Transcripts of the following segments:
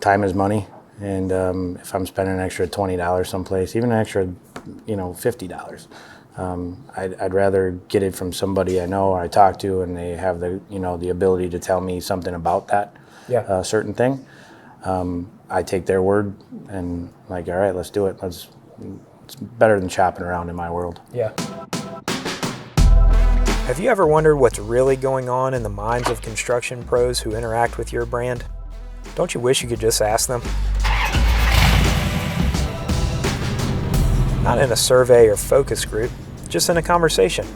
time is money, and if I'm spending an extra $20 someplace, even an extra, $50, I'd rather get it from somebody I know or I talk to, and they have the ability to tell me something about that certain thing. I take their word and like, all right, let's do it. It's better than shopping around in my world. Yeah. Have you ever wondered what's really going on in the minds of construction pros who interact with your brand? Don't you wish you could just ask them? Not in a survey or focus group, just in a conversation.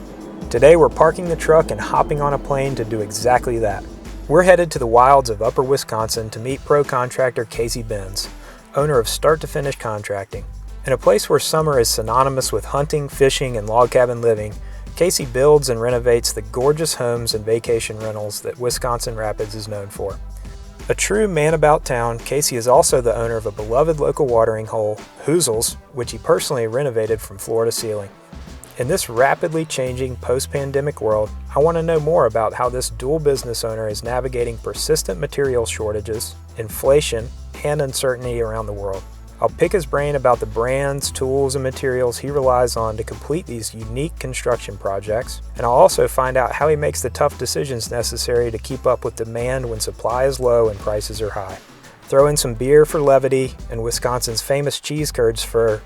Today we're parking the truck and hopping on a plane to do exactly that. We're headed to the wilds of Upper Wisconsin to meet pro contractor Casey Benz, owner of Start to Finish Contracting. In a place where summer is synonymous with hunting, fishing, and log cabin living, Casey builds and renovates the gorgeous homes and vacation rentals that Wisconsin Rapids is known for. A true man about town, Casey is also the owner of a beloved local watering hole, Hoozles, which he personally renovated from floor to ceiling. In this rapidly changing post-pandemic world, I want to know more about how this dual business owner is navigating persistent material shortages, inflation, and uncertainty around the world. I'll pick his brain about the brands, tools, and materials he relies on to complete these unique construction projects, and I'll also find out how he makes the tough decisions necessary to keep up with demand when supply is low and prices are high. Throw in some beer for levity and Wisconsin's famous cheese curds for,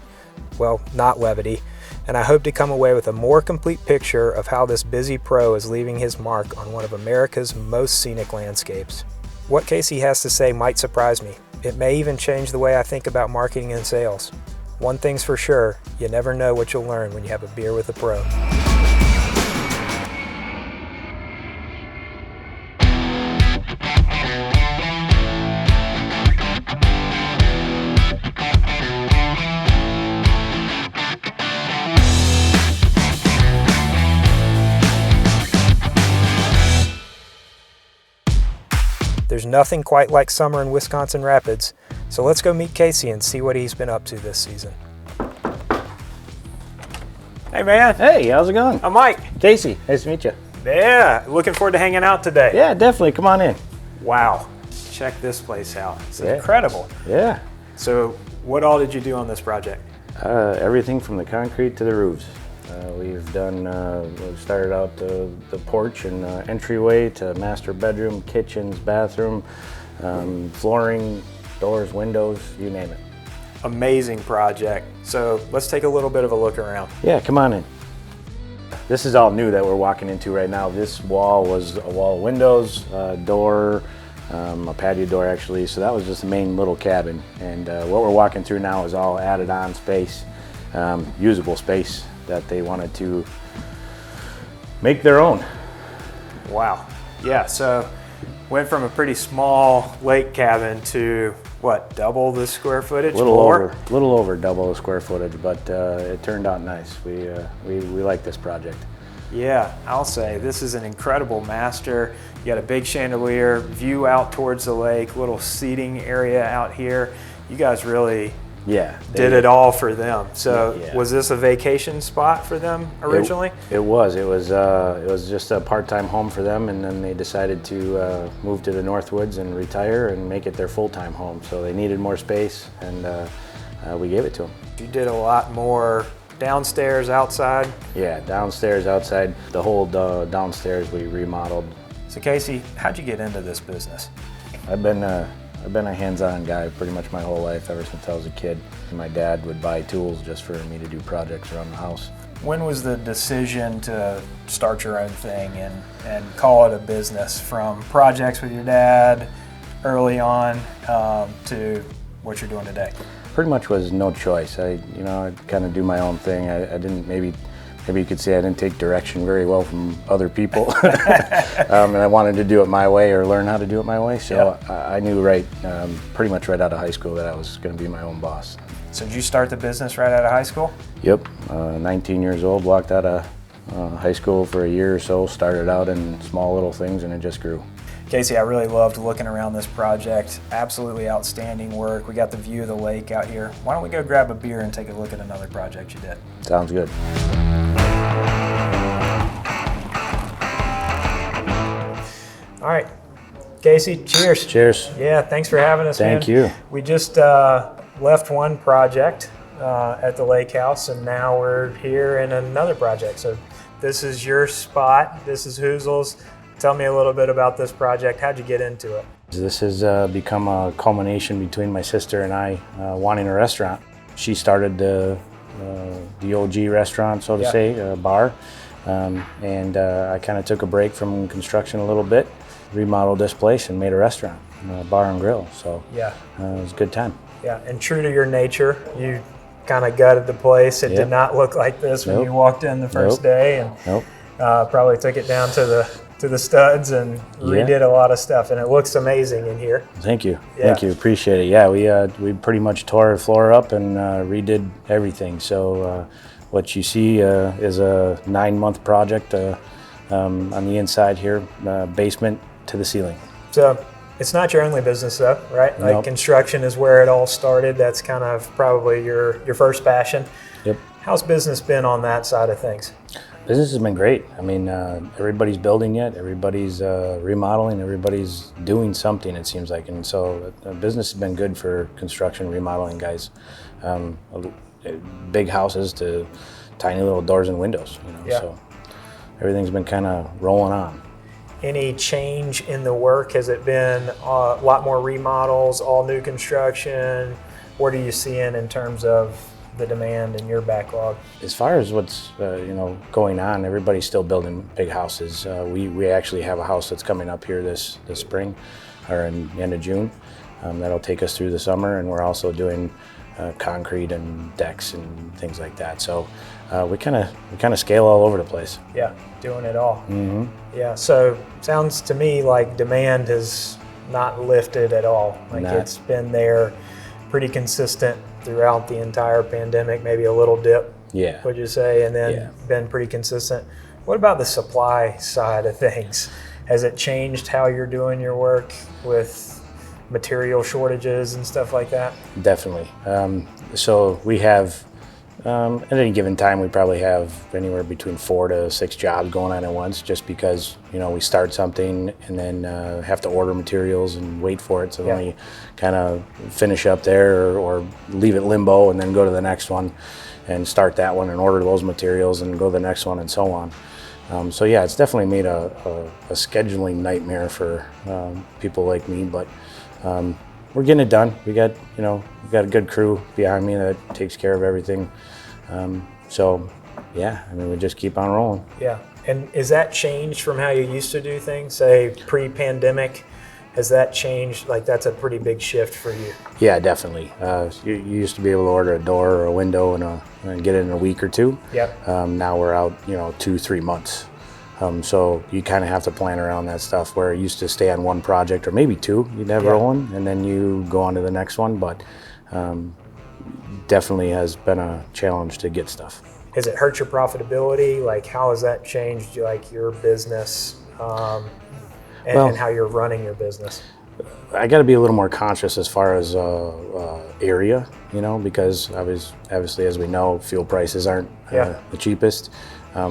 well, not levity, and I hope to come away with a more complete picture of how this busy pro is leaving his mark on one of America's most scenic landscapes. What Casey has to say might surprise me. It may even change the way I think about marketing and sales. One thing's for sure, you never know what you'll learn when you have a beer with a pro. There's nothing quite like summer in Wisconsin Rapids, so let's go meet Casey and see what he's been up to this season. Hey man. Hey, how's it going? I'm Mike. Casey, nice to meet you. Yeah, looking forward to hanging out today. Yeah, definitely. Come on in. Wow, check this place out. It's incredible. Yeah. So what all did you do on this project? Everything from the concrete to the roofs. We've done, we started out the porch and entryway to master bedroom, kitchens, bathroom, flooring, doors, windows, you name it. Amazing project. So let's take a little bit of a look around. Yeah, come on in. This is all new that we're walking into right now. This wall was a wall of windows, door, a patio door actually, so that was just the main little cabin. And what we're walking through now is all added on space, usable space that they wanted to make their own. Wow. Yeah, so went from a pretty small lake cabin to what, double the square footage? Little over double the square footage, but it turned out nice. We like this project. Yeah, I'll say this is an incredible master. You got a big chandelier, view out towards the lake, little seating area out here. You guys really did it all for them. So was this a vacation spot for them originally? It was just a part-time home for them, and then they decided to move to the Northwoods and retire and make it their full-time home. So they needed more space, and we gave it to them. You did a lot more downstairs, outside? Yeah, downstairs, outside. The whole downstairs we remodeled. So Casey, how'd you get into this business? I've been a hands-on guy pretty much my whole life, ever since I was a kid. My dad would buy tools just for me to do projects around the house. When was the decision to start your own thing and call it a business, from projects with your dad early on to what you're doing today? Pretty much was no choice. I kind of do my own thing. I didn't, maybe you could say I didn't take direction very well from other people. And I wanted to do it my way, or learn how to do it my way. So I knew pretty much right out of high school that I was going to be my own boss. So did you start the business right out of high school? Yep, 19 years old, walked out of high school for a year or so, started out in small little things, and it just grew. Casey, I really loved looking around this project. Absolutely outstanding work. We got the view of the lake out here. Why don't we go grab a beer and take a look at another project you did? Sounds good. All right, Casey, cheers. Cheers. Yeah, thanks for having us, man. Thank you. We just left one project at the lake house, and now we're here in another project. So this is your spot. This is Hoozle's. Tell me a little bit about this project. How'd you get into it? This has become a culmination between my sister and I wanting a restaurant. She started the OG restaurant, so to say, bar. And I kind of took a break from construction a little bit, remodeled this place and made a restaurant, bar and grill. So it was a good time. Yeah, and true to your nature, you kind of gutted the place. It did not look like this when you walked in the first day, and probably took it down to the studs and redid a lot of stuff, and it looks amazing in here. Thank you. Thank you. Appreciate it. Yeah, we pretty much tore the floor up and redid everything. So what you see is a 9-month project on the inside here, basement to the ceiling. So it's not your only business though, right? Like construction is where it all started. That's kind of probably your first passion. Yep. How's business been on that side of things? Business has been great. I mean, everybody's building it, everybody's remodeling, everybody's doing something, it seems like. And so business has been good for construction, remodeling guys. Big houses to tiny little doors and windows, so everything's been kind of rolling on. Any change in the work? Has it been a lot more remodels, all new construction? What are you seeing in terms of the demand in your backlog? As far as what's going on, everybody's still building big houses. We actually have a house that's coming up here this spring, or in the end of June. That'll take us through the summer, and we're also doing concrete and decks and things like that. So we kind of scale all over the place. Yeah, doing it all. Mm-hmm. Yeah. So sounds to me like demand has not lifted at all. Like it's been there, pretty consistent throughout the entire pandemic. Maybe a little dip. Yeah. Would you say? And then been pretty consistent. What about the supply side of things? Has it changed how you're doing your work with material shortages and stuff like that? Definitely. So we have, at any given time, we probably have anywhere between 4 to 6 jobs going on at once, just because, we start something and then have to order materials and wait for it. So then we kind of finish up there or leave it limbo and then go to the next one and start that one and order those materials and go to the next one and so on. So yeah, it's definitely made a scheduling nightmare for people like me, but we're getting it done. We got a good crew behind me that takes care of everything. So yeah, I mean, we just keep on rolling. Yeah. And is that changed from how you used to do things, say pre-pandemic? Has that changed? Like, that's a pretty big shift for you. Yeah, definitely. You used to be able to order a door or a window and get it in a week or two. Yep. Now we're out 2-3 months. So you kind of have to plan around that stuff, where it used to stay on one project or maybe 2, you'd have rolling, and then you go on to the next one. But definitely has been a challenge to get stuff. Has it hurt your profitability? Like, how has that changed your business and how you're running your business? I got to be a little more conscious as far as area, because obviously, as we know, fuel prices aren't the cheapest.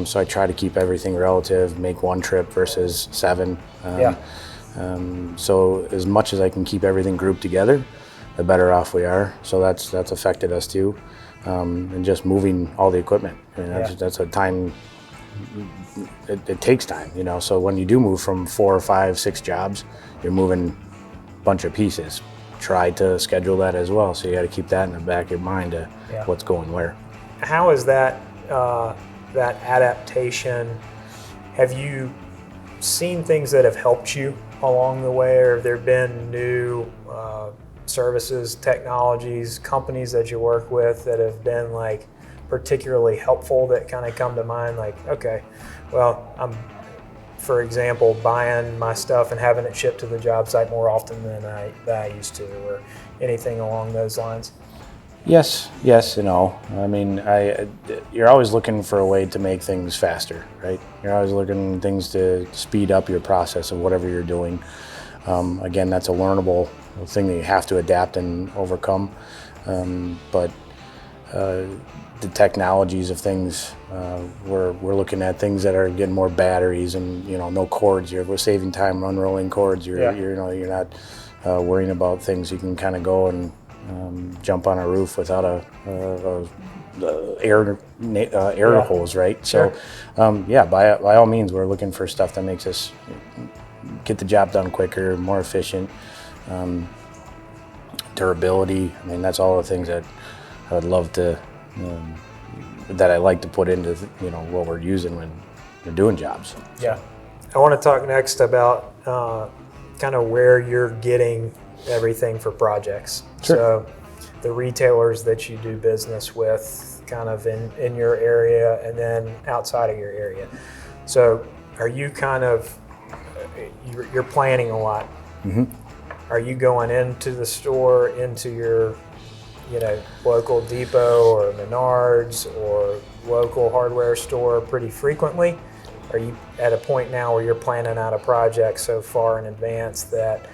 So I try to keep everything relative, make 1 trip versus 7. So as much as I can keep everything grouped together, the better off we are. So that's affected us too. And just moving all the equipment. I mean, that's a time, it takes time, So when you do move from 4 or 5, 6 jobs, you're moving a bunch of pieces. Try to schedule that as well. So you got to keep that in the back of your mind to what's going where. How is that adaptation? Have you seen things that have helped you along the way, or have there been new services, technologies, companies that you work with that have been like particularly helpful that kind of come to mind? Like, okay, well, I'm, for example, buying my stuff and having it shipped to the job site more often than I used to, or anything along those lines. Yes, I mean, you're always looking for a way to make things faster, right? You're always looking at things to speed up your process of whatever you're doing. Again, that's a learnable thing that you have to adapt and overcome. But the technologies of things. We're looking at things that are getting more batteries and no cords. We're saving time unrolling cords. You're not worrying about things. You can kind of go and jump on a roof without a air hose, right? Sure. So by all means, we're looking for stuff that makes us get the job done quicker, more efficient. Durability. I mean, that's all the things that I would love to, that I like to put into, what we're using when we're doing jobs. Yeah. I want to talk next about kind of where you're getting everything for projects. Sure. So the retailers that you do business with kind of in your area and then outside of your area. So are you kind of, you're planning a lot. Mm-hmm. Are you going into the store, into your, local Depot or Menards or local hardware store pretty frequently? Are you at a point now where you're planning out a project so far in advance that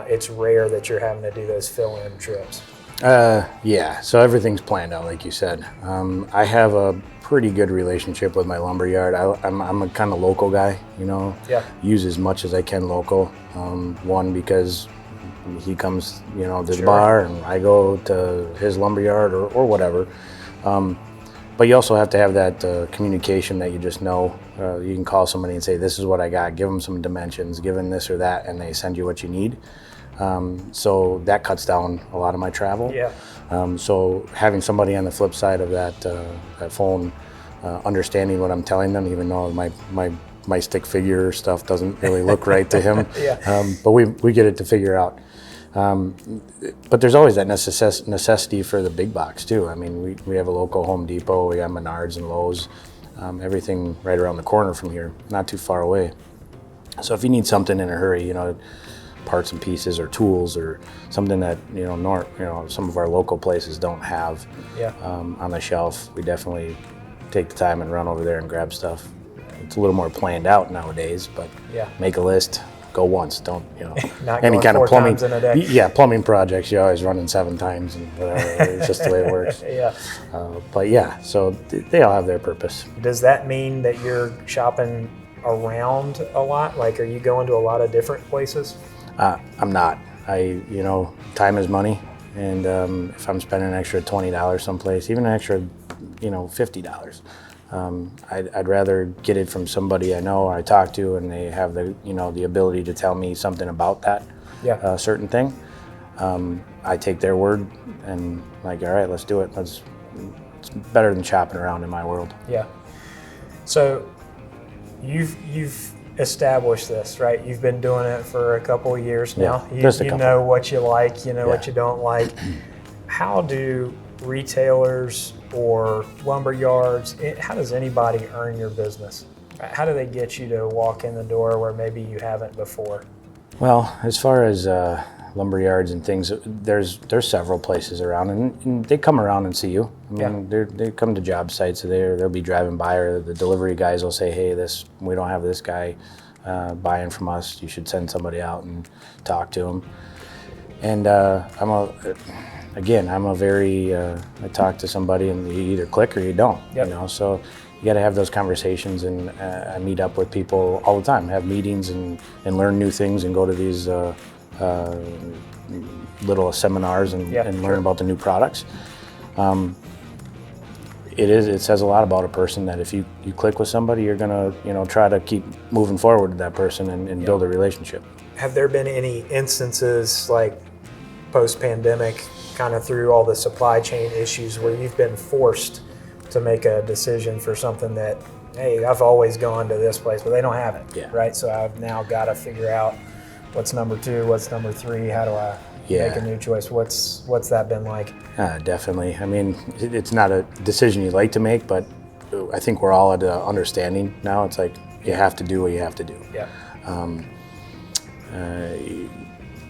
it's rare that you're having to do those fill-in trips? Yeah, so everything's planned out, like you said. I have a pretty good relationship with my lumber yard. I'm a kind of local guy, Yeah. Use as much as I can local. One, because he comes, to the Sure. bar and I go to his lumber yard or whatever. But you also have to have that communication that you just know. You can call somebody and say, this is what I got, give them some dimensions, give them this or that, and they send you what you need. So that cuts down a lot of my travel. Yeah. So having somebody on the flip side of that phone, understanding what I'm telling them, even though my stick figure stuff doesn't really look right to him. Yeah. But we get it to figure out. But there's always that necessity for the big box too. I mean, we have a local Home Depot, we got Menards and Lowe's, everything right around the corner from here, not too far away. So if you need something in a hurry, parts and pieces or tools or something that some of our local places don't have on the shelf, we definitely take the time and run over there and grab stuff. It's a little more planned out nowadays, but make a list, go once, don't Not any going kind 4 of plumbing times in a day. Yeah, plumbing projects you're always running 7 times and whatever. It's just the way it works. Yeah. But yeah, so they all have their purpose. Does that mean that you're shopping around a lot? Like, are you going to a lot of different places? I'm not. Time is money, and if I'm spending an extra $20 someplace, even an extra, $50, I'd rather get it from somebody I know or I talk to, and they have the ability to tell me something about that certain thing. I take their word and like, all right, let's do it. It's better than shopping around in my world. Yeah. So you've established this, right? You've been doing it for a couple of years now. You know what you like, what you don't like. How do retailers or lumber yards, how does anybody earn your business? How do they get you to walk in the door where maybe you haven't before? Well, as far as lumber yards and things, there's several places around, and they come around and see you. I mean, they come to job sites, so they'll be driving by, or the delivery guys will say, hey, we don't have this guy buying from us. You should send somebody out and talk to him. And I'm a very, I talk to somebody and you either click or you don't, so you got to have those conversations, and I meet up with people all the time, have meetings and learn new things and go to these little seminars and learn about the new products. It says a lot about a person that if you click with somebody, you're gonna try to keep moving forward with that person and build a relationship. Have there been any instances like post-pandemic, kind of through all the supply chain issues, where you've been forced to make a decision for something that, hey, I've always gone to this place, but they don't have it, right? So I've now got to figure out what's number 2, what's number 3, how do I make a new choice? What's that been like? Definitely. I mean, it's not a decision you like to make, but I think we're all at an understanding now. It's like you have to do what you have to do. Yeah.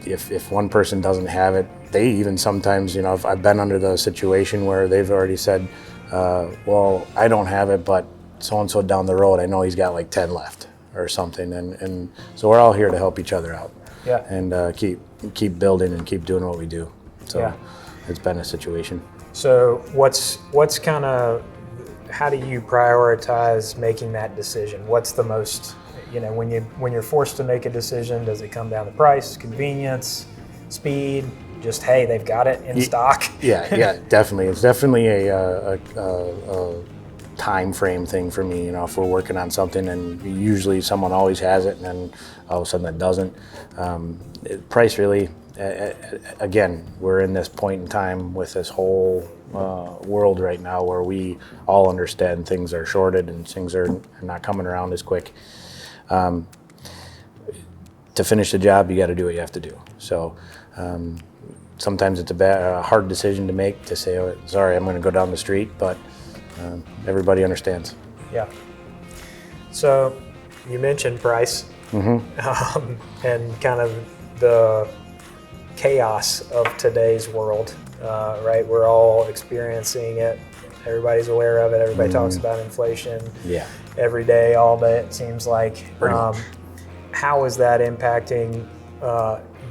If one person doesn't have it, they even sometimes, I've been under the situation where they've already said, well, I don't have it, but so-and-so down the road, I know he's got like 10 left or something. And so we're all here to help each other out and keep building and keep doing what we do. So it's been a situation. So what's kind of, how do you prioritize making that decision? What's the most, when you're forced to make a decision, does it come down to price, convenience, speed, just, hey, they've got it in stock? Yeah, definitely. It's definitely a time frame thing for me. If we're working on something and usually someone always has it and then all of a sudden it doesn't. Price really, again, we're in this point in time with this whole world right now where we all understand things are shorted and things are not coming around as quick. To finish the job, you got to do what you have to do. So sometimes it's a hard decision to make, to say, oh, sorry, I'm going to go down the street, but everybody understands. Yeah. So you mentioned price, and kind of the chaos of today's world, right? We're all experiencing it. Everybody's aware of it. Everybody talks about inflation every day, all day, it seems like. How is that impacting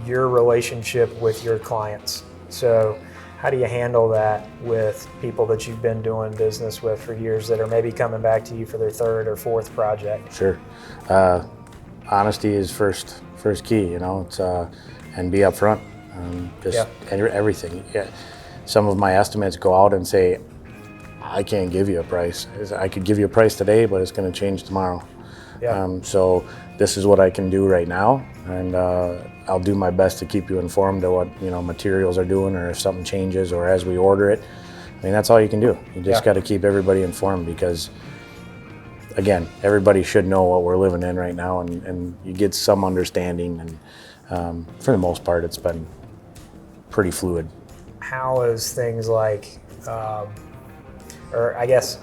your relationship with your clients? So how do you handle that with people that you've been doing business with for years that are maybe coming back to you for their third or fourth project? Sure. Honesty is first key, it's and be upfront. Everything. Yeah. Some of my estimates go out and say, I can't give you a price. I could give you a price today, but it's going to change tomorrow. So this is what I can do right now, and I'll do my best to keep you informed of what materials are doing, or if something changes, or as we order it. I mean, that's all you can do. You just got to keep everybody informed, because again, everybody should know what we're living in right now, and you get some understanding, and for the most part, it's been pretty fluid. How is things like, or I guess,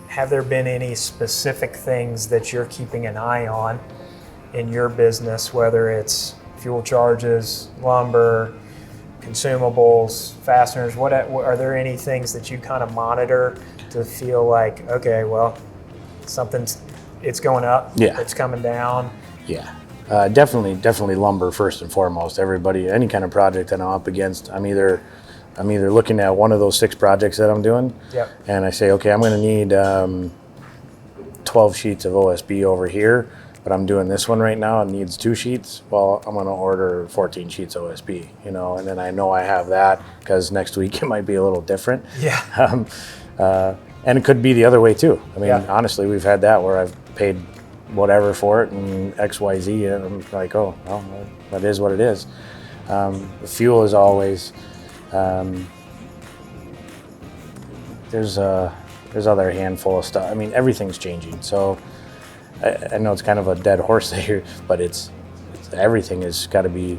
have there been any specific things that you're keeping an eye on in your business, whether it's fuel charges, lumber, consumables, fasteners? What are there any things that you kind of monitor to feel like, okay, well, it's going up, it's coming down? Definitely lumber first and foremost. Everybody, any kind of project that I'm up against, I'm either looking at one of those 6 projects that I'm doing, and I say, okay, I'm going to need 12 sheets of OSB over here, but I'm doing this one right now, it needs 2 sheets. Well, I'm going to order 14 sheets OSB, and then I know I have that, because next week it might be a little different. And it could be the other way too. I mean, honestly, we've had that where I've paid whatever for it and XYZ, and I'm like, oh, well, that is what it is. The fuel is always, there's other handful of stuff. I mean, everything's changing. So I know it's kind of a dead horse here, but everything has got to be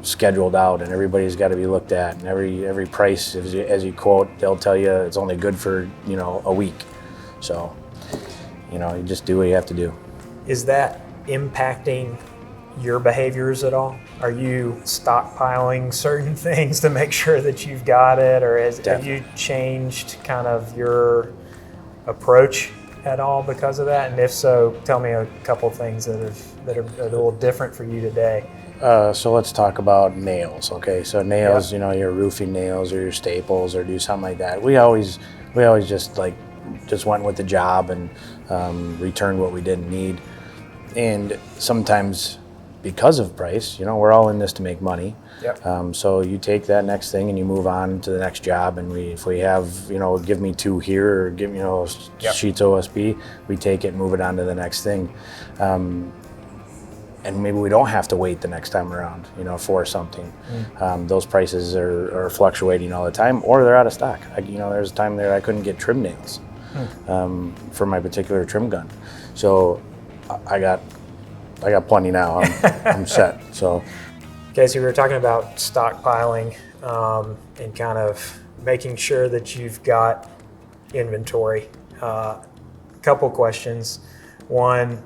scheduled out, and everybody's got to be looked at, and every price, as you quote, they'll tell you it's only good for a week. So you just do what you have to do. Is that impacting your behaviors at all? Are you stockpiling certain things to make sure that you've got it, or have you changed kind of your approach at all because of that? And if so, tell me a couple things that are a little different for you today. So let's talk about nails. Okay, so nails, your roofing nails or your staples, or do something like that. We always just went with the job and returned what we didn't need. And sometimes, because of price, we're all in this to make money. So you take that next thing and you move on to the next job. And if we have, give me 2 here, or give me, sheets OSB, we take it and move it on to the next thing. And maybe we don't have to wait the next time around, for something. Those prices are fluctuating all the time, or they're out of stock. There's a time there I couldn't get trim nails for my particular trim gun. So I got plenty now. I'm set. So, Casey, we were talking about stockpiling and kind of making sure that you've got inventory. Couple questions. One,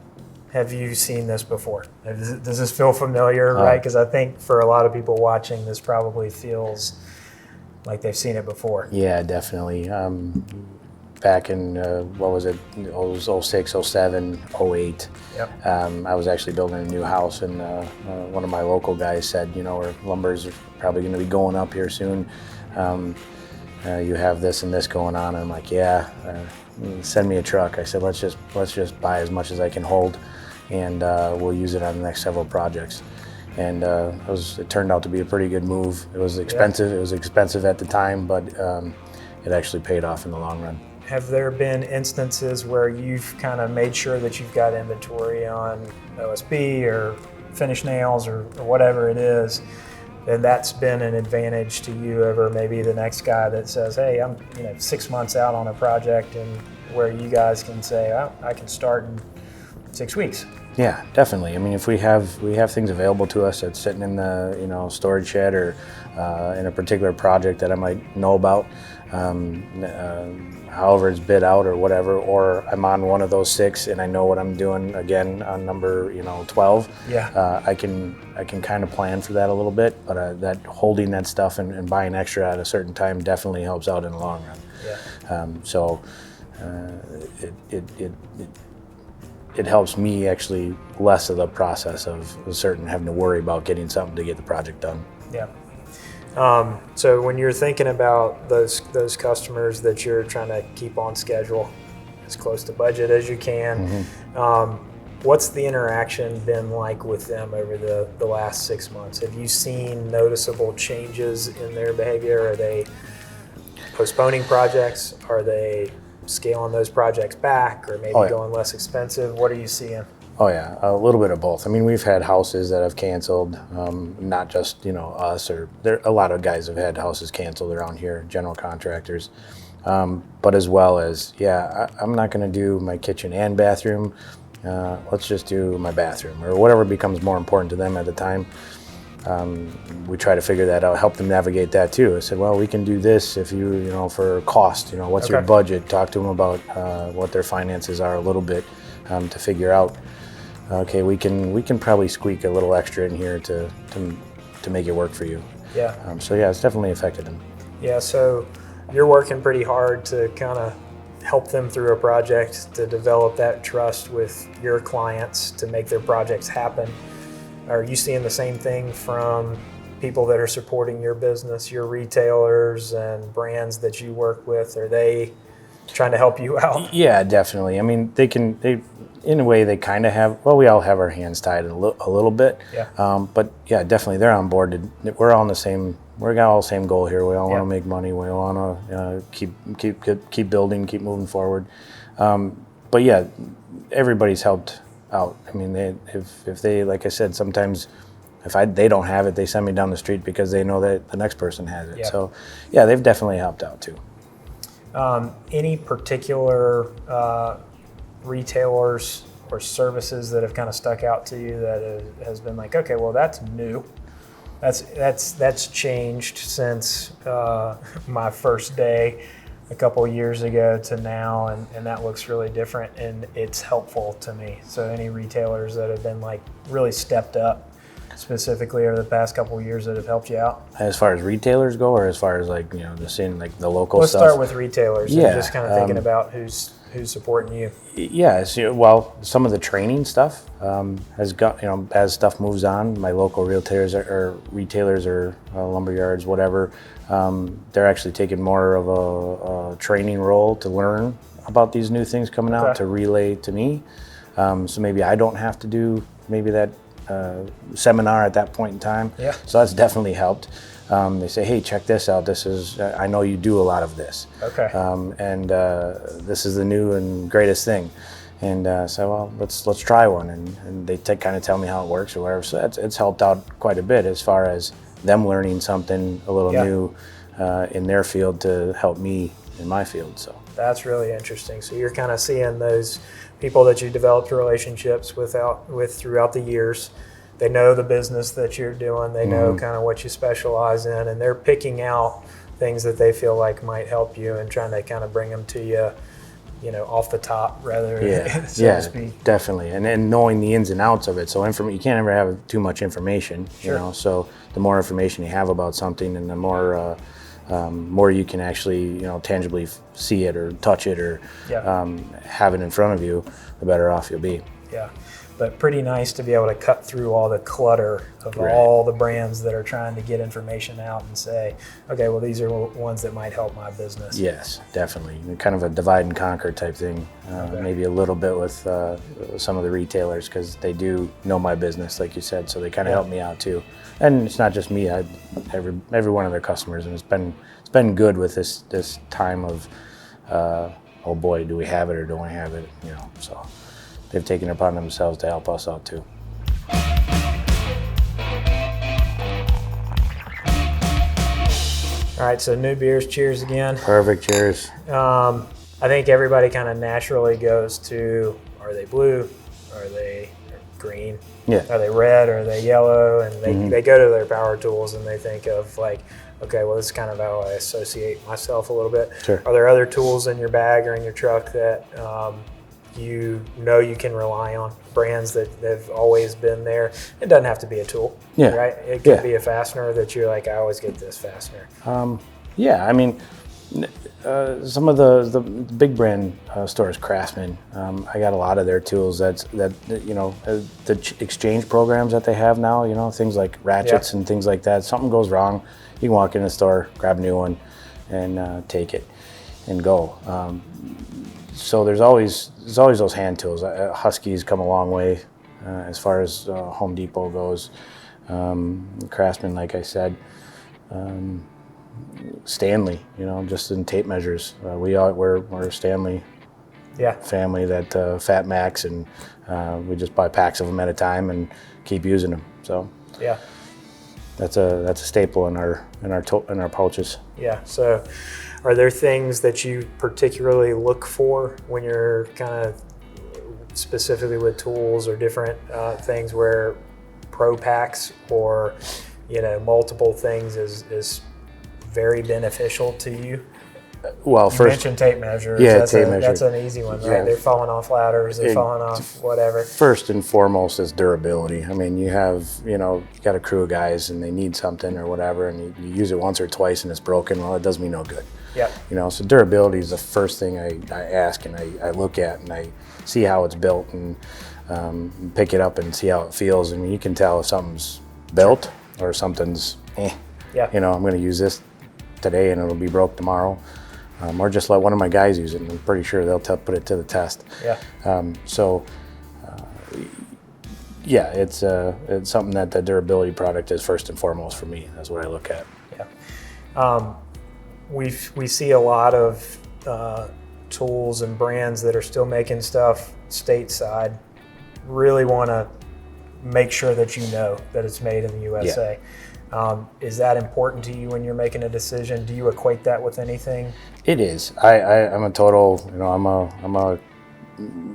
have you seen this before? Does this feel familiar, right? Because I think for a lot of people watching, this probably feels like they've seen it before. Yeah, definitely. Back in, what was it? It was 06, 07, 08. I was actually building a new house, and one of my local guys said, our lumber's probably going to be going up here soon. you have this and this going on. And I'm like, yeah, send me a truck. I said, let's just buy as much as I can hold, and we'll use it on the next several projects. And it turned out to be a pretty good move. It was expensive. It was expensive at the time, but it actually paid off in the long run. Have there been instances where you've kind of made sure that you've got inventory on OSB or finish nails or whatever it is, and that's been an advantage to you over maybe the next guy that says, hey, I'm 6 months out on a project, and where you guys can say, oh, I can start in 6 weeks? Yeah, definitely. I mean, if we have things available to us that's sitting in the storage shed or in a particular project that I might know about, however it's bid out or whatever, or I'm on one of those 6 and I know what I'm doing again on number 12. Yeah. I can kind of plan for that a little bit, but that holding that stuff and buying extra at a certain time definitely helps out in the long run. Yeah. It helps me actually less of the process of having to worry about getting something to get the project done. Yeah. So when you're thinking about those customers that you're trying to keep on schedule, as close to budget as you can, what's the interaction been like with them over the last 6 months? Have you seen noticeable changes in their behavior? Are they postponing projects? Are they scaling those projects back, or maybe going less expensive? What are you seeing? Oh yeah, a little bit of both. I mean, we've had houses that have canceled, not just us, or a lot of guys have had houses canceled around here, general contractors, but as well as I'm not going to do my kitchen and bathroom. Let's just do my bathroom, or whatever becomes more important to them at the time. We try to figure that out, help them navigate that too. I said, well, we can do this if for cost, what's your budget? Talk to them about what their finances are a little bit to figure out. Okay, we can probably squeak a little extra in here to make it work for you. Yeah. So yeah, it's definitely affected them. Yeah. So you're working pretty hard to kind of help them through a project, to develop that trust with your clients, to make their projects happen. Are you seeing the same thing from people that are supporting your business, your retailers and brands that you work with? Are they trying to help you out? Yeah, definitely. I mean, they in a way they kind of have. Well, we all have our hands tied a little bit. Yeah. But yeah, definitely they're on board. We're all in the same. We got all the same goal here. We all want to make money. We all want to keep building, keep moving forward. But yeah, everybody's helped out. I mean, if they, like I said, sometimes if they don't have it, they send me down the street because they know that the next person has it. Yeah. So yeah, they've definitely helped out too. Any particular retailers or services that have kind of stuck out to you that has been like, okay, well, that's new. That's changed since my first day a couple years ago to now, and that looks really different, and it's helpful to me. So any retailers that have been like really stepped up specifically over the past couple of years that have helped you out? As far as retailers go, or as far as just seeing the local Let's stuff? Start with retailers. Yeah, and just kind of thinking about who's supporting you. Yeah, well, some of the training stuff has got, as stuff moves on, my local retailers or lumberyards, whatever, they're actually taking more of a training role to learn about these new things coming out to relay to me. So maybe I don't have to do that seminar at that point in time. Yeah. So that's definitely helped. They say, hey, check this out. I know you do a lot of this. Okay. And this is the new and greatest thing. And so, well, let's try one. And they kind of tell me how it works or whatever. So it's helped out quite a bit as far as them learning something a little new in their field to help me in my field. So that's really interesting. So you're kind of seeing those people that you developed relationships with throughout the years. They know the business that you're doing. They know kind of what you specialize in, and they're picking out things that they feel like might help you and trying to kind of bring them to you, off the top rather so to speak. Definitely. And knowing the ins and outs of it. So you can't ever have too much information, so the more information you have about something and the more you can actually, tangibly see it or touch it or have it in front of you, the better off you'll be. Yeah. but pretty nice to be able to cut through all the clutter of Right. all the brands that are trying to get information out and say, okay, well, these are ones that might help my business. Yes, definitely. Kind of a divide and conquer type thing. Okay. Maybe a little bit with some of the retailers, because they do know my business, like you said, so they kind of help me out too. And it's not just me; every one of their customers, and it's been good with this time of, oh boy, do we have it or don't we have it? You know, so they've taken it upon themselves to help us out too. All right, so new beers, cheers again. Perfect. Cheers. I think everybody kind of naturally goes to, are they blue? Are they green? Yeah. Are they red? Are they yellow? And they go to their power tools and they think of like, okay, well, this is kind of how I associate myself a little bit. Sure. Are there other tools in your bag or in your truck that you know you can rely on? Brands that have always been there. It doesn't have to be a tool, Yeah. right? It could Yeah. be a fastener that you're like, I always get this fastener. Yeah, I mean, some of the big brand stores, Craftsman, I got a lot of their tools. The exchange programs that they have now, you know, things like ratchets and things like that. Something goes wrong, you can walk in the store, grab a new one, and take it and go. So there's always those hand tools. Husky's come a long way as far as Home Depot goes. Craftsman, like I said. Stanley, you know, just in tape measures. We're a Stanley family that Fat Max, and we just buy packs of them at a time and keep using them. So Yeah. that's a staple in our pouches. Yeah. So, are there things that you particularly look for when you're kind of specifically with tools or different things where pro packs or multiple things is very beneficial to you? Well, You first, mentioned tape measures. Yeah, that's tape a, measure. That's an easy one, right? Yeah. They're falling off ladders. They're falling off whatever. first and foremost is durability. I mean, you got a crew of guys and they need something or whatever, and you use it once or twice and it's broken. Well, it does me no good. Yeah. So durability is the first thing I ask and I look at, and I see how it's built and pick it up and see how it feels. I mean, you can tell if something's built or something's Yeah. I'm going to use this today and it'll be broke tomorrow. Or just let one of my guys use it, and I'm pretty sure they'll put it to the test. Yeah. It's something that the durability product is first and foremost for me. That's what I look at. Yeah. We see a lot of tools and brands that are still making stuff stateside. Really want to make sure that you know that it's made in the USA. Is that important to you when you're making a decision? Do you equate that with anything? It is. I'm a total. I'm a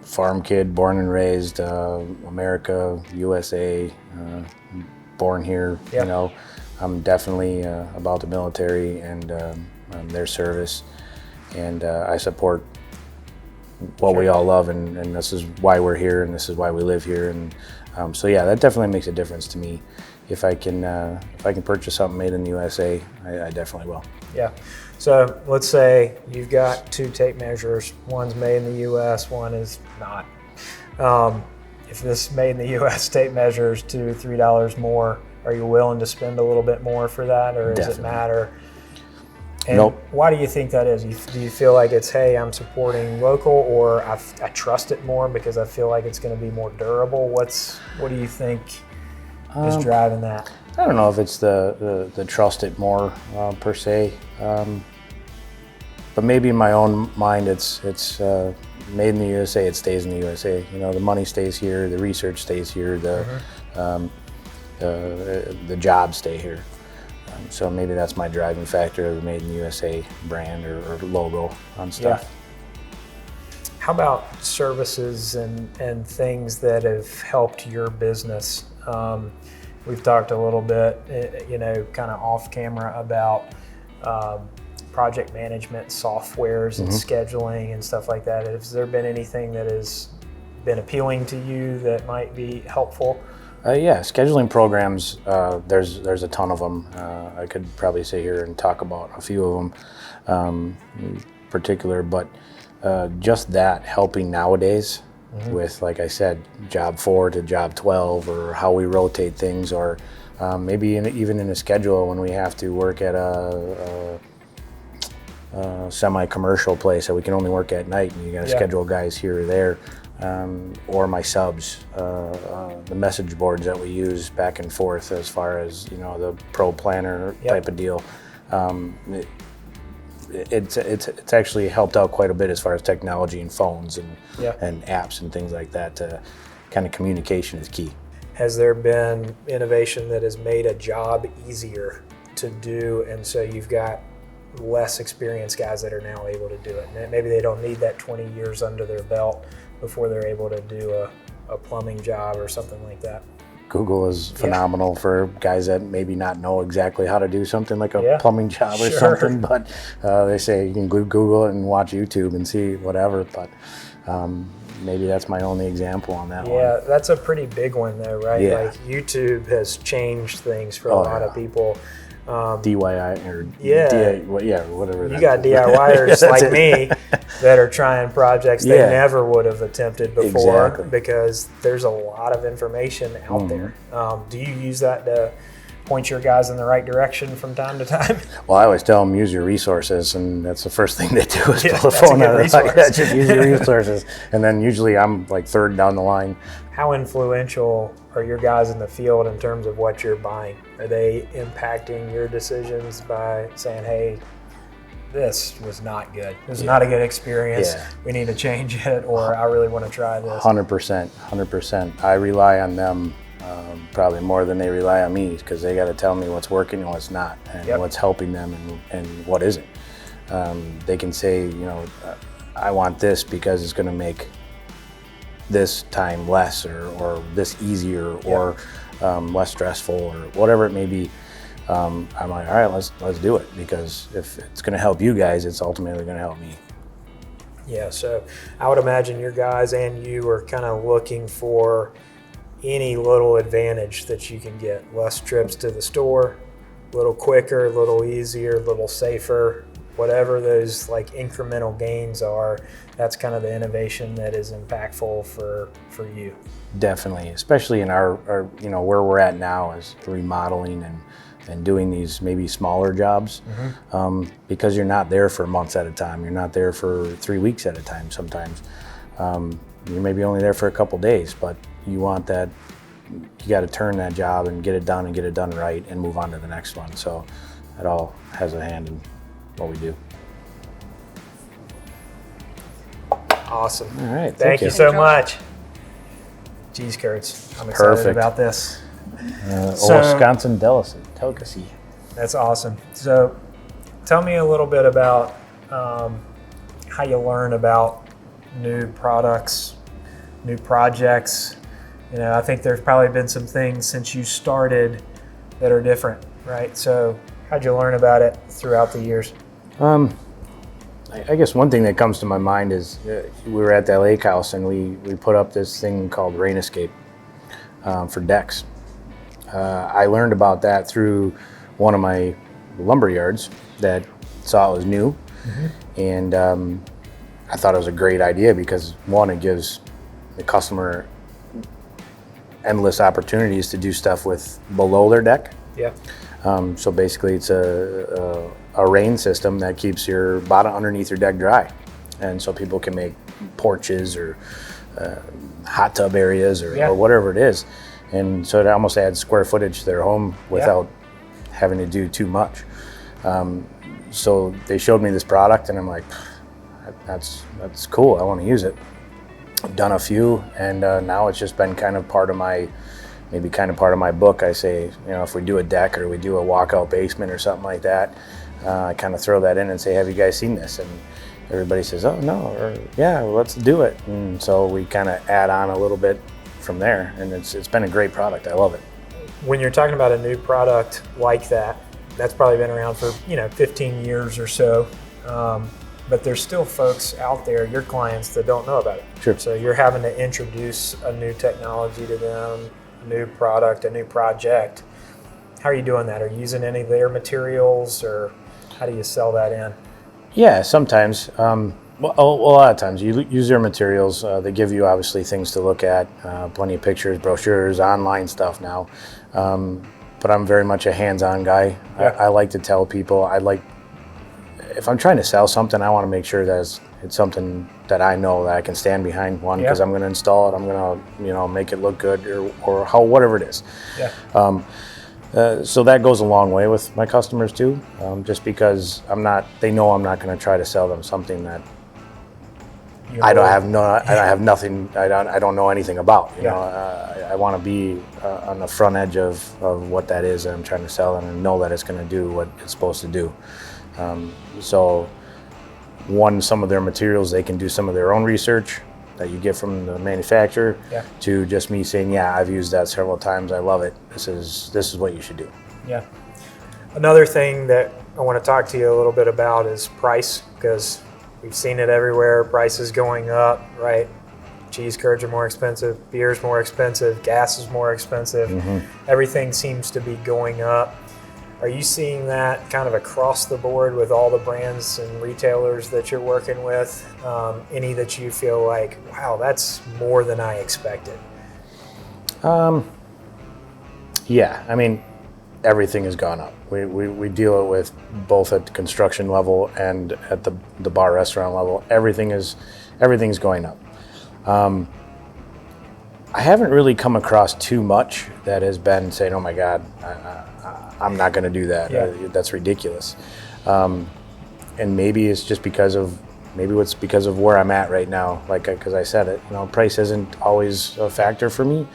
farm kid, born and raised, America, USA, born here. Yeah. I'm definitely about the military and their service, and I support what we all love, and this is why we're here, and this is why we live here, and that definitely makes a difference to me. If I can purchase something made in the USA, I definitely will. Yeah. So let's say you've got two tape measures. One's made in the U.S., one is not. If this made in the U.S. tape measures $2-3 more, are you willing to spend a little bit more for that, or does it matter? And Nope. Why do you think that is? Do you feel like it's, hey, I'm supporting local, or I trust it more because I feel like it's going to be more durable? What do you think is driving that? I don't know if it's the trust it more per se, but maybe in my own mind it's made in the USA. It stays in the USA. The money stays here, the research stays here, the jobs stay here. So maybe that's my driving factor of the Made in the USA brand or logo on stuff. Yeah. How about services and things that have helped your business? We've talked a little bit, kind of off camera about project management softwares and scheduling and stuff like that. Has there been anything that has been appealing to you that might be helpful? Scheduling programs, there's a ton of them. I could probably sit here and talk about a few of them in particular, but just that helping nowadays with, like I said, job 4 to job 12, or how we rotate things, or maybe even in a schedule when we have to work at a semi-commercial place that we can only work at night, and you got to schedule guys here or there, or my subs, the message boards that we use back and forth as far as the pro planner type of deal. It's actually helped out quite a bit as far as technology and phones and apps and things like that. Kind of communication is key. Has there been innovation that has made a job easier to do, and so you've got less experienced guys that are now able to do it? Maybe they don't need that 20 years under their belt before they're able to do a plumbing job or something like that. Google is phenomenal for guys that maybe not know exactly how to do something like a plumbing job or something, but they say you can Google it and watch YouTube and see whatever, but maybe that's my only example on that one. Yeah, that's a pretty big one though, right? Yeah. Like YouTube has changed things for a lot of people. DIY or whatever. You got DIYers like me that are trying projects they never would have attempted before because there's a lot of information out there. Do you use that to point your guys in the right direction from time to time? Well, I always tell them use your resources, and that's the first thing they do is pull the phone out. Just use your resources, and then usually I'm like third down the line. How influential are your guys in the field in terms of what you're buying? Are they impacting your decisions by saying, hey, this was not good. This is not a good experience. Yeah. We need to change it, or I really want to try this. 100%. I rely on them probably more than they rely on me, because they got to tell me what's working and what's not, and what's helping them and what isn't. They can say, I want this because it's going to make this time less, or this easier, or less stressful, or whatever it may be. I'm like, all right, let's do it, because if it's going to help you guys, it's ultimately going to help me. Yeah, so I would imagine your guys and you are kind of looking for any little advantage that you can get. Less trips to the store, a little quicker, a little easier, a little safer, whatever those like incremental gains are. That's kind of the innovation that is impactful for you. Definitely, especially in our where we're at now is remodeling and doing these maybe smaller jobs, because you're not there for months at a time. You're not there for 3 weeks at a time sometimes. You're maybe only there for a couple days, but you want that, you got to turn that job and get it done right and move on to the next one. So it all has a hand in what we do. Awesome. All right. Thank you so much. Geez, Kurtz, I'm excited about this. Wisconsin delicacy. That's awesome. So tell me a little bit about how you learn about new products, new projects. I think there's probably been some things since you started that are different, right? So how'd you learn about it throughout the years? I guess one thing that comes to my mind is we were at that lake house, and we put up this thing called rain escape for decks. I learned about that through one of my lumber yards that saw it was new, and I thought it was a great idea because, one, it gives the customer endless opportunities to do stuff with below their deck. Yeah. So basically, it's a rain system that keeps your bottom underneath your deck dry, and so people can make porches or hot tub areas or whatever it is, and so it almost adds square footage to their home without having to do too much. So they showed me this product, and I'm like, that's cool. I want to use it. I've done a few, and now it's just been kind of part of my book. I say, if we do a deck or we do a walkout basement or something like that, I kind of throw that in and say, have you guys seen this? And everybody says, oh no, or yeah, well, let's do it. And so we kind of add on a little bit from there, and it's been a great product. I love it. When you're talking about a new product like that, that's probably been around for 15 years or so. But there's still folks out there, your clients, that don't know about it. Sure. So you're having to introduce a new technology to them, a new product, a new project. How are you doing that? Are you using any of their materials, or how do you sell that in? Yeah, sometimes. Well, a lot of times you use their materials. They give you obviously things to look at, plenty of pictures, brochures, online stuff now. But I'm very much a hands-on guy. Yeah. I like to tell people. If I'm trying to sell something, I want to make sure that it's something that I know that I can stand behind. One, because I'm going to install it. I'm going to make it look good, or whatever it is. Yeah. So that goes a long way with my customers too. Just because they know I'm not going to try to sell them something that I don't nothing. I don't know anything about. You know, I want to be on the front edge of what that is that I'm trying to sell them, and know that it's going to do what it's supposed to do. So, some of their materials, they can do some of their own research that you get from the manufacturer. To just me saying, yeah, I've used that several times. I love it. This is what you should do. Yeah. Another thing that I want to talk to you a little bit about is price, because we've seen it everywhere. Prices going up, right? Cheese curds are more expensive, beer's more expensive, gas is more expensive. Everything seems to be going up. Are you seeing that kind of across the board with all the brands and retailers that you're working with? Any that you feel like, wow, that's more than I expected? Yeah, I mean, everything has gone up. We deal it with both at the construction level and at the bar restaurant level. Everything's going up. I haven't really come across too much that has been saying, "Oh my God, I'm not going to do that. That's ridiculous." And maybe it's just because of where I'm at right now. Because I said it, price isn't always a factor for me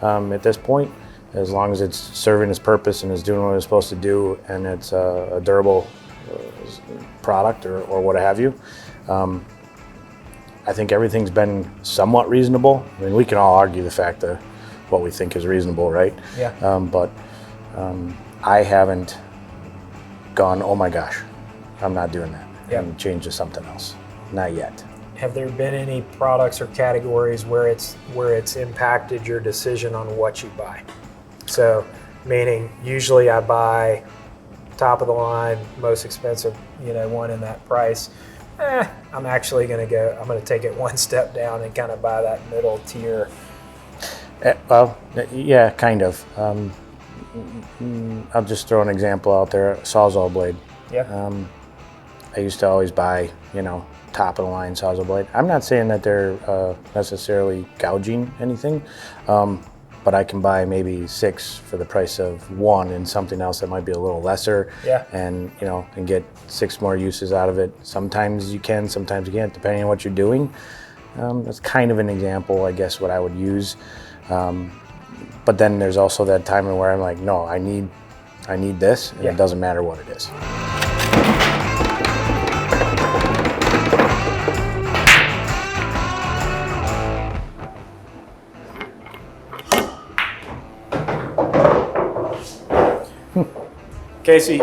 at this point. As long as it's serving its purpose and is doing what it's supposed to do, and it's a durable product or what have you. I think everything's been somewhat reasonable. I mean, we can all argue the fact that what we think is reasonable, right? Yeah. But I haven't gone, oh my gosh, I'm not doing that, and change to something else. Not yet. Have there been any products or categories where it's impacted your decision on what you buy? So, meaning usually I buy top of the line, most expensive, one in that price. I'm actually going to take it one step down and kind of buy that middle tier. Well, yeah, kind of. I'll just throw an example out there. Sawzall blade. Yeah. I used to always buy, top of the line Sawzall blade. I'm not saying that they're necessarily gouging anything, but I can buy maybe 6 for the price of 1 and something else that might be a little lesser. Yeah. And and get 6 more uses out of it. Sometimes you can, sometimes you can't, depending on what you're doing. That's kind of an example, I guess, what I would use. But then there's also that time where I'm like, no, I need this, and it doesn't matter what it is. Casey,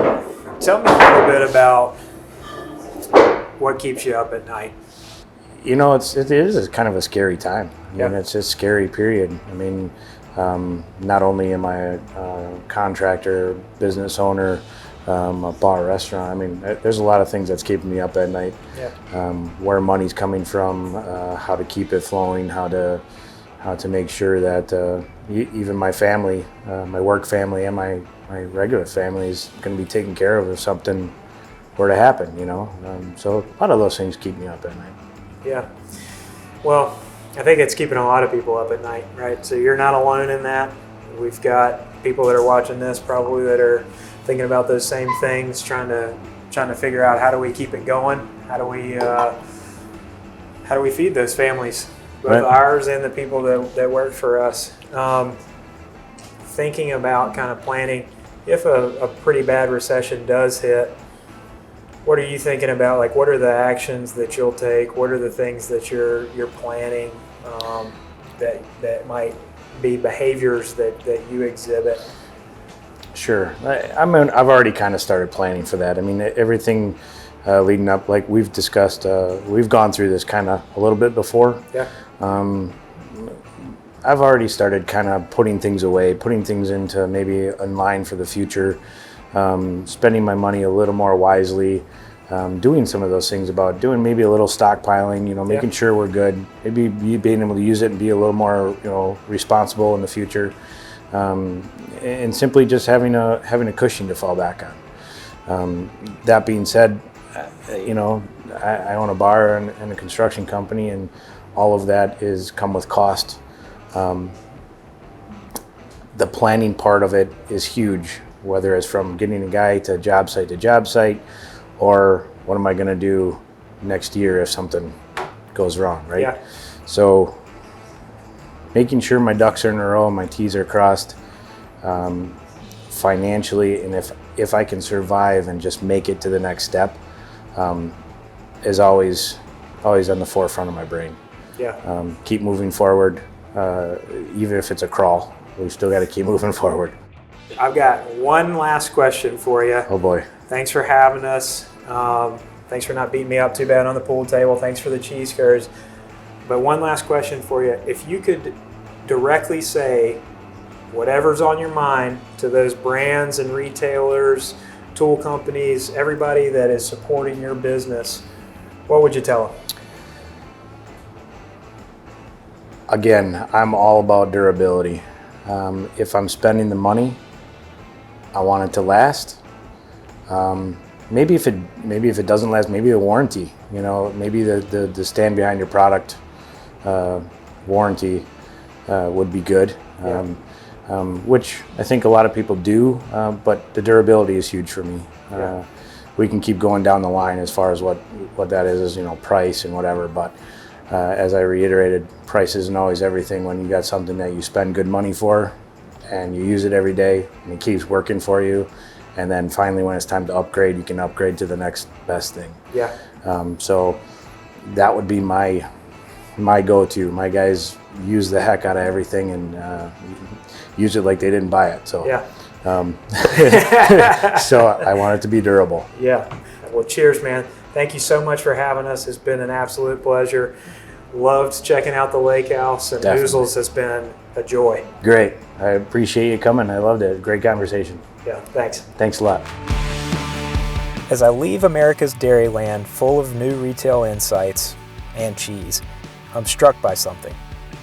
tell me a little bit about what keeps you up at night. It is kind of a scary time. I mean, Yeah. it's a scary period. I mean, not only am I a contractor, business owner, a bar, restaurant. I mean, there's a lot of things that's keeping me up at night. Yeah. Where money's coming from, how to keep it flowing, how to make sure that even my family, my work family, and my regular family is going to be taken care of if something were to happen. So a lot of those things keep me up at night. Yeah. Well, I think it's keeping a lot of people up at night, right? So you're not alone in that. We've got people that are watching this probably that are thinking about those same things, trying to figure out how do we keep it going? How do we feed those families, both ours and the people that work for us? Thinking about kind of planning, if a pretty bad recession does hit, what are you thinking about? Like, what are the actions that you'll take? What are the things that you're planning that might be behaviors that you exhibit? Sure. I've already kind of started planning for that. I mean, everything leading up, like we've discussed, we've gone through this kind of a little bit before. Yeah. I've already started kind of putting things away, putting things into maybe in line for the future, spending my money a little more wisely, doing some of those things, about doing maybe a little stockpiling, making sure we're good, maybe being able to use it and be a little more, responsible in the future, and simply just having a cushion to fall back on. That being said, I own a bar and a construction company, and all of that is come with cost. The planning part of it is huge, whether it's from getting a guy to job site, or what am I going to do next year if something goes wrong, right? Yeah. So making sure my ducks are in a row and my T's are crossed financially, and if I can survive and just make it to the next step, is always on the forefront of my brain. Yeah. Keep moving forward, even if it's a crawl. We've still got to keep moving forward. I've got one last question for you. Oh boy. Thanks for having us. Thanks for not beating me up too bad on the pool table. Thanks for the cheese curds. But one last question for you. If you could directly say whatever's on your mind to those brands and retailers, tool companies, everybody that is supporting your business, what would you tell them? Again, I'm all about durability. If I'm spending the money, I want it to last. Maybe if it doesn't last, maybe a warranty. Maybe the stand behind your product warranty would be good. Yeah. Which I think a lot of people do, but the durability is huge for me. Yeah. We can keep going down the line as far as what that is, price and whatever, but as I reiterated, price isn't always everything when you got something that you spend good money for and you use it every day and it keeps working for you, and then finally when it's time to upgrade, you can upgrade to the next best thing. Yeah. So that would be my go-to. My guys use the heck out of everything and use it like they didn't buy it. So Yeah. So I want it to be durable. Yeah. Well, cheers, man. Thank you so much for having us. It's been an absolute pleasure. Loved checking out the lake house, and Definitely. Oozles has been a joy. Great. I appreciate you coming. I loved it. Great conversation. Yeah, thanks. Thanks a lot. As I leave America's Dairyland full of new retail insights and cheese, I'm struck by something.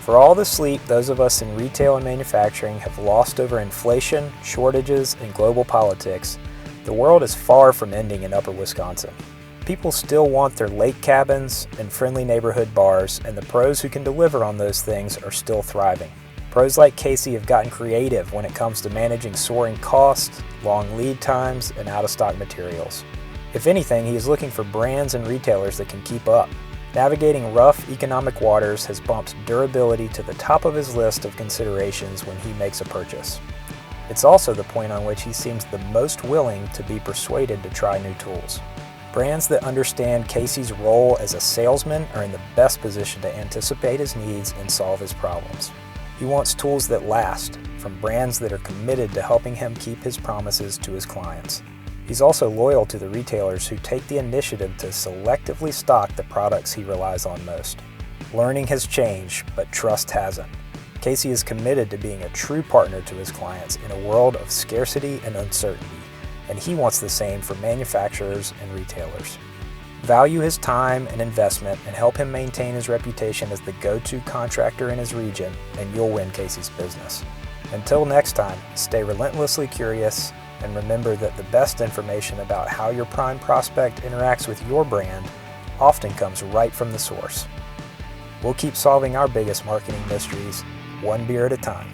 For all the sleep those of us in retail and manufacturing have lost over inflation, shortages, and global politics, the world is far from ending in Upper Wisconsin. People still want their lake cabins and friendly neighborhood bars, and the pros who can deliver on those things are still thriving. Pros like Casey have gotten creative when it comes to managing soaring costs, long lead times, and out-of-stock materials. If anything, he is looking for brands and retailers that can keep up. Navigating rough economic waters has bumped durability to the top of his list of considerations when he makes a purchase. It's also the point on which he seems the most willing to be persuaded to try new tools. Brands that understand Casey's role as a salesman are in the best position to anticipate his needs and solve his problems. He wants tools that last, from brands that are committed to helping him keep his promises to his clients. He's also loyal to the retailers who take the initiative to selectively stock the products he relies on most. Learning has changed, but trust hasn't. Casey is committed to being a true partner to his clients in a world of scarcity and uncertainty, and he wants the same for manufacturers and retailers. Value his time and investment and help him maintain his reputation as the go-to contractor in his region, and you'll win Casey's business. Until next time, stay relentlessly curious and remember that the best information about how your prime prospect interacts with your brand often comes right from the source. We'll keep solving our biggest marketing mysteries, one beer at a time.